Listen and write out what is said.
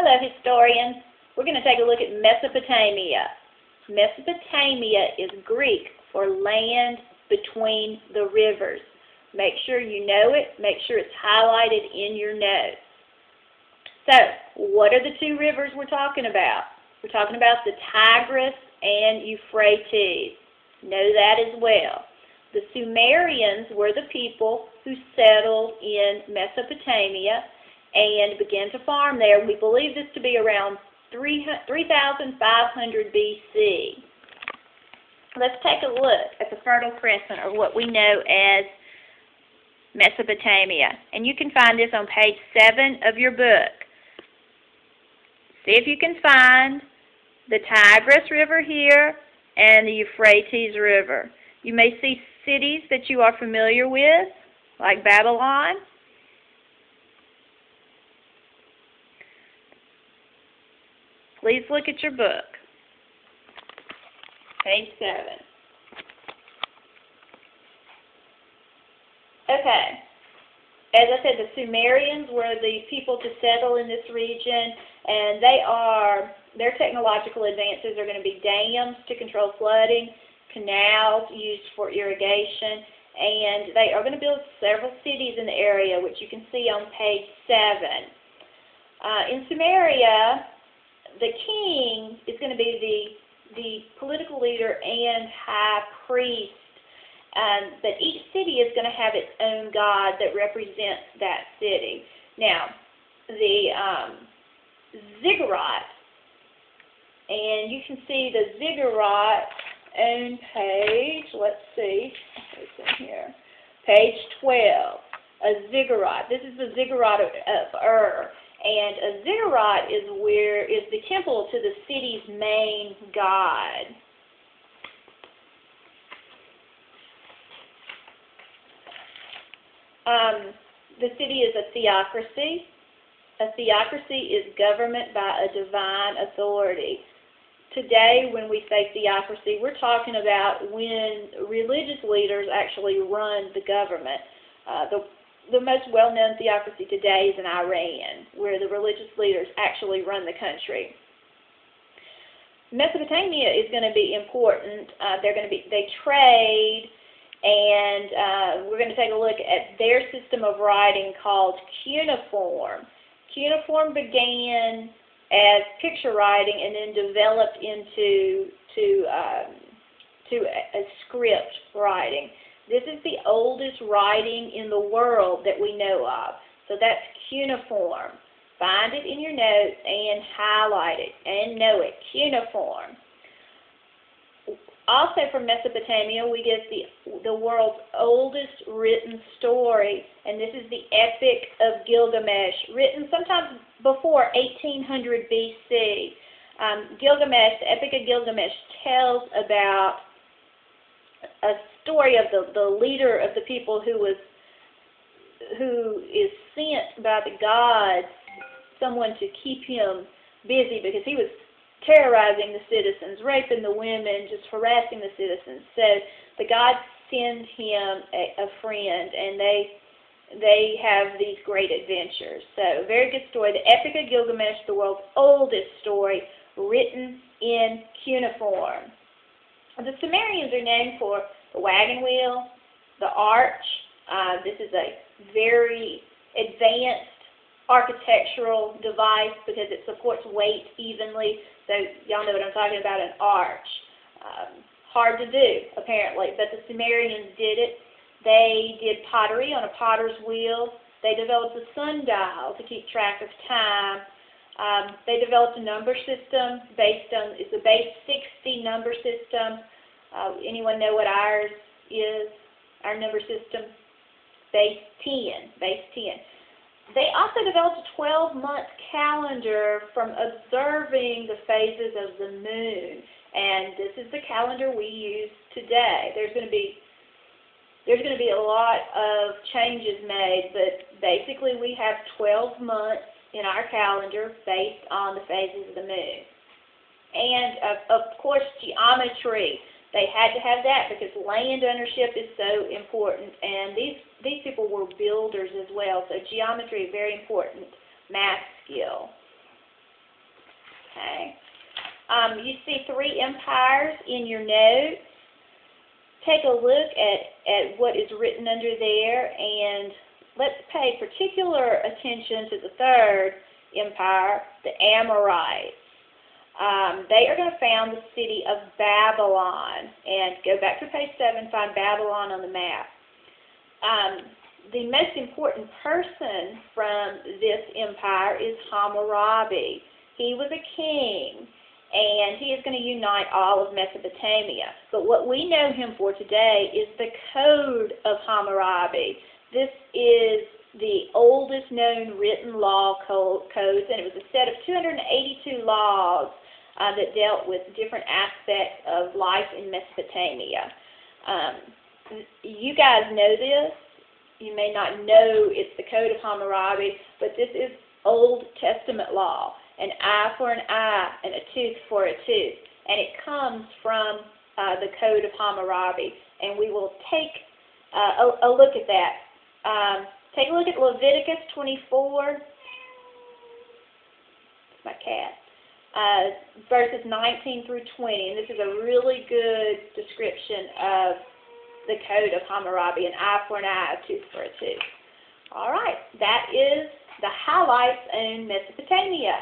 Hello, historians. We're going to take a look at Mesopotamia. Mesopotamia is Greek for land between the rivers. Make sure you know it. Make sure it's highlighted in your notes. So, what are the two rivers we're talking about? We're talking about the Tigris and Euphrates. Know that as well. The Sumerians were the people who settled in Mesopotamia and began to farm there. We believe this to be around 3,500 BC. Let's take a look at the Fertile Crescent, or what we know as Mesopotamia. And you can find this on page 7 of your book. See if you can find the Tigris River here and the Euphrates River. You may see cities that you are familiar with, like Babylon. Please look at your book. Page 7. Okay. As I said, the Sumerians were the people to settle in this region, and their technological advances are going to be dams to control flooding, canals used for irrigation, and they are going to build several cities in the area, which you can see on page 7. In Sumeria, the king is going to be the political leader and high priest, but each city is going to have its own god that represents that city. Now, the ziggurat, and you can see the ziggurat on page, let's see, it's in here, page 12, a ziggurat. This is the ziggurat of Ur. And a ziggurat is the temple to the city's main god. The city is a theocracy. A theocracy is government by a divine authority. Today, when we say theocracy, we're talking about when religious leaders actually run the government. The most well-known theocracy today is in Iran, where the religious leaders actually run the country. Mesopotamia is going to be important. They trade, and we're going to take a look at their system of writing called cuneiform. Cuneiform began as picture writing and then developed into a script writing. This is the oldest writing in the world that we know of. So that's cuneiform. Find it in your notes and highlight it and know it. Cuneiform. Also from Mesopotamia, we get the world's oldest written story, and this is the Epic of Gilgamesh, written sometime before 1800 BC. Gilgamesh, the Epic of Gilgamesh, tells about a story of the leader of the people who is sent by the gods, someone to keep him busy because he was terrorizing the citizens, raping the women, just harassing the citizens. So the gods send him a friend, and they have these great adventures. So very good story. The Epic of Gilgamesh, the world's oldest story, written in cuneiform. The Sumerians are known for the wagon wheel, the arch. This is a very advanced architectural device because it supports weight evenly. So y'all know what I'm talking about, an arch. Hard to do, apparently, but the Sumerians did it. They did pottery on a potter's wheel. They developed a sundial to keep track of time. They developed a number system it's a base 60 number system. Anyone know what ours is? Our number system? Base 10. Base 10. They also developed a 12-month calendar from observing the phases of the moon. And this is the calendar we use today. There's going to be a lot of changes made, but basically we have 12 months in our calendar based on the phases of the moon. And, of course, geometry. They had to have that because land ownership is so important, and these people were builders as well, so geometry is very important, math skill. You see 3 empires in your notes. Take a look at what is written under there, and let's pay particular attention to the 3rd empire, the Amorites. They are going to found the city of Babylon. And go back to page 7, find Babylon on the map. The most important person from this empire is Hammurabi. He was a king, and he is going to unite all of Mesopotamia. But what we know him for today is the Code of Hammurabi. This is the oldest known written law codes, and it was a set of 282 laws that dealt with different aspects of life in Mesopotamia. You guys know this. You may not know it's the Code of Hammurabi, but this is Old Testament law. An eye for an eye and a tooth for a tooth. And it comes from the Code of Hammurabi. And we will take a look at that. Take a look at Leviticus 24. It's my cat. Verses 19 through 20. And this is a really good description of the Code of Hammurabi. An eye for an eye, a tooth for a tooth. All right. That is the highlights in Mesopotamia.